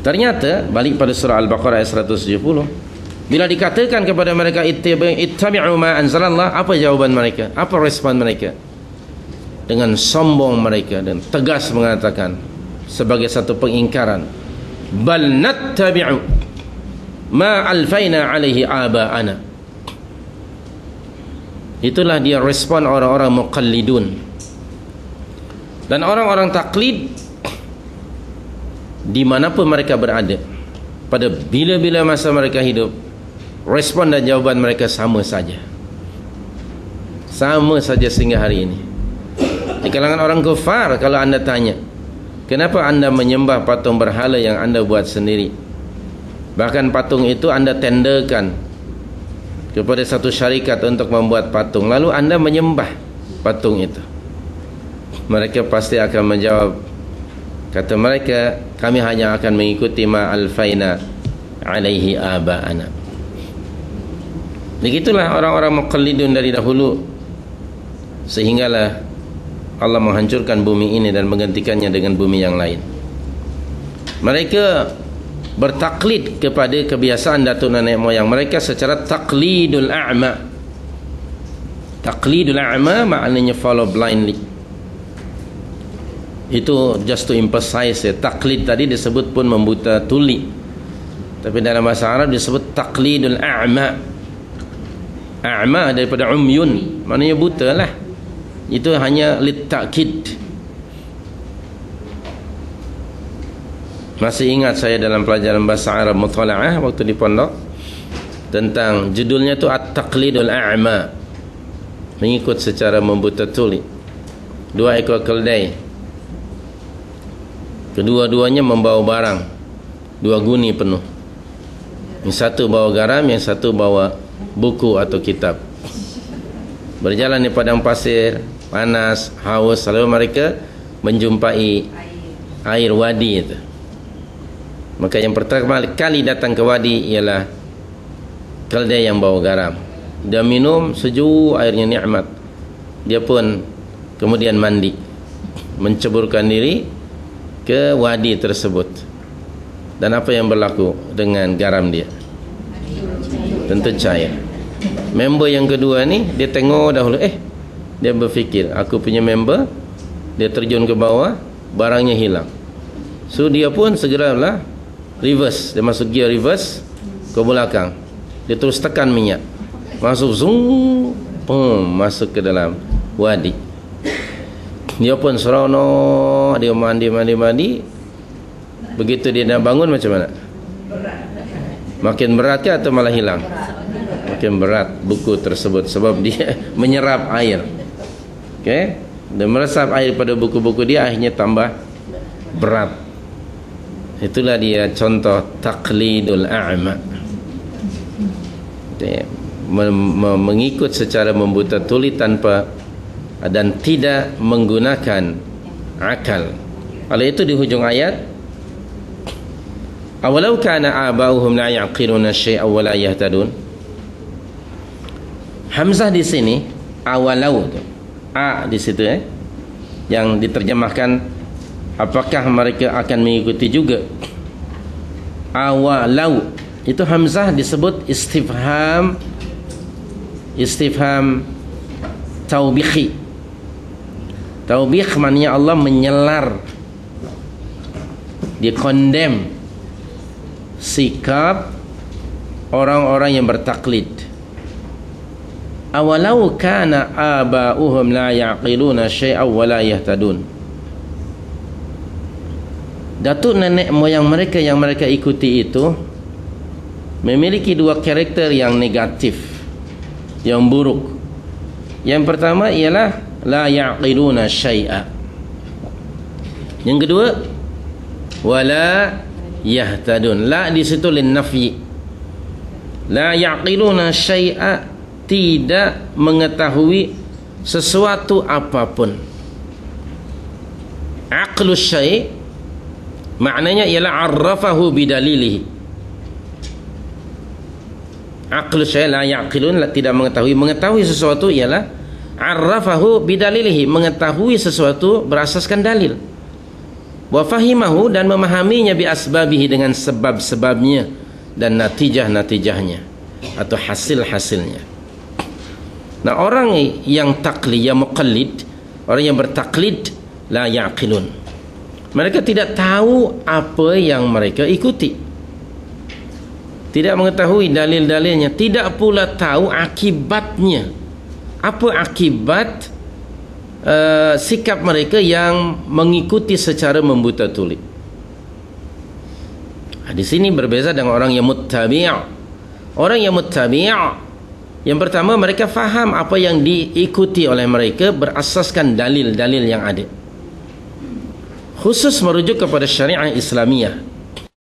Ternyata balik pada surah Al-Baqarah ayat 170, bila dikatakan kepada mereka ittabi'u ma anzalallah, apa jawaban mereka? Apa respon mereka? Dengan sombong mereka dan tegas mengatakan sebagai satu pengingkaran, bal nattabi'u ma alfaina alaihi aba'ana. Itulah dia respon orang-orang muqallidun. Dan orang-orang taklid dimanapun mereka berada, pada bila-bila masa mereka hidup, respon dan jawaban mereka sama saja. Sama saja sehingga hari ini. Di kalangan orang kafir, kalau anda tanya, kenapa anda menyembah patung berhala yang anda buat sendiri? Bahkan patung itu anda tenderkan kepada satu syarikat untuk membuat patung, lalu anda menyembah patung itu. Mereka pasti akan menjawab, kata mereka, kami hanya akan mengikuti ma alfaina alaihi aba'ana. Begitulah orang-orang muqallidun dari dahulu, sehinggalah Allah menghancurkan bumi ini dan menggantikannya dengan bumi yang lain. Mereka bertaklid kepada kebiasaan datuk nenek moyang mereka secara taklidul a'ma. Taklidul a'ma maknanya follow blindly. Itu just to emphasize ya. Taklid tadi disebut pun membuta tuli, tapi dalam bahasa Arab disebut taklidul a'ma. A'ma daripada umyun, maknanya buta lah. Itu hanya litakid. Masih ingat saya dalam pelajaran bahasa Arab muthala'ah waktu di pondok, tentang judulnya tu at-taqlidul a'ma, mengikut secara membuta tuli. Dua ekor keledai, kedua-duanya membawa barang, dua guni penuh. Yang satu bawa garam, yang satu bawa buku atau kitab. Berjalan di padang pasir, panas, haus, lalu mereka menjumpai air wadi itu. Maka yang pertama kali datang ke wadi ialah keledai yang bawa garam. Dia minum, sejuk, airnya nikmat. Dia pun kemudian mandi, menceburkan diri ke wadi tersebut. Dan apa yang berlaku dengan garam dia? Tentu cair. Member yang kedua ni, dia tengok dahulu, dia berfikir, aku punya member, dia terjun ke bawah, barangnya hilang. So dia pun segeralah reverse, dia masuk gear reverse ke belakang. Dia terus tekan minyak, masuk zoom, masuk ke dalam wadi. Dia pun seronok, dia mandi. Begitu dia nak bangun macam mana? Makin berat ke atau malah hilang? Makin berat buku tersebut, sebab dia menyerap air. Okey, dia meresap air pada buku-buku dia, akhirnya tambah berat. Itulah dia contoh taklidul a'ma. Mengikut secara membuta tuli tanpa dan tidak menggunakan akal. Oleh itu di hujung ayat, awalau kana aba'uhum la ya'qiluna syai'an wa la yahtadun. Hamzah di sini, awalau tu, a di situ yang diterjemahkan apakah mereka akan mengikuti juga. Awalau itu hamzah disebut istifham taubikhi. Taubikh maknanya Allah menyelar, dia condemn sikap orang-orang yang bertaklid. Awalau kana aba'uhum la ya'qiluna syai'an wa la yahtadun. Datuk nenek moyang mereka yang mereka ikuti itu memiliki dua karakter yang negatif, yang buruk. Yang pertama ialah la ya'qiluna syai'a. Yang kedua wala yahtadun. La di situ lin nafyi. La ya'qiluna syai'a, tidak mengetahui sesuatu apapun. Aqlu syai' maknanya ialah arrafahu bidalilihi. Aqlu syai' la ya'qilun, tidak mengetahui. Mengetahui sesuatu ialah arrafahu bidalilihi, mengetahui sesuatu berasaskan dalil. wa fahimahu, dan memahaminya bi asbabihi, dengan sebab-sebabnya dan natijah-natijahnya atau hasil-hasilnya. Nah, orang yang taklid, yang muqallid, orang yang bertaklid, la yaqilun, mereka tidak tahu apa yang mereka ikuti, tidak mengetahui dalil-dalilnya, tidak pula tahu akibatnya. Apa akibat sikap mereka yang mengikuti secara membuta tuli. Di sini berbeza dengan orang yang muttabi'. Orang yang muttabi', yang pertama, mereka faham apa yang diikuti oleh mereka berasaskan dalil-dalil yang ada, khusus merujuk kepada syariat Islamiyah.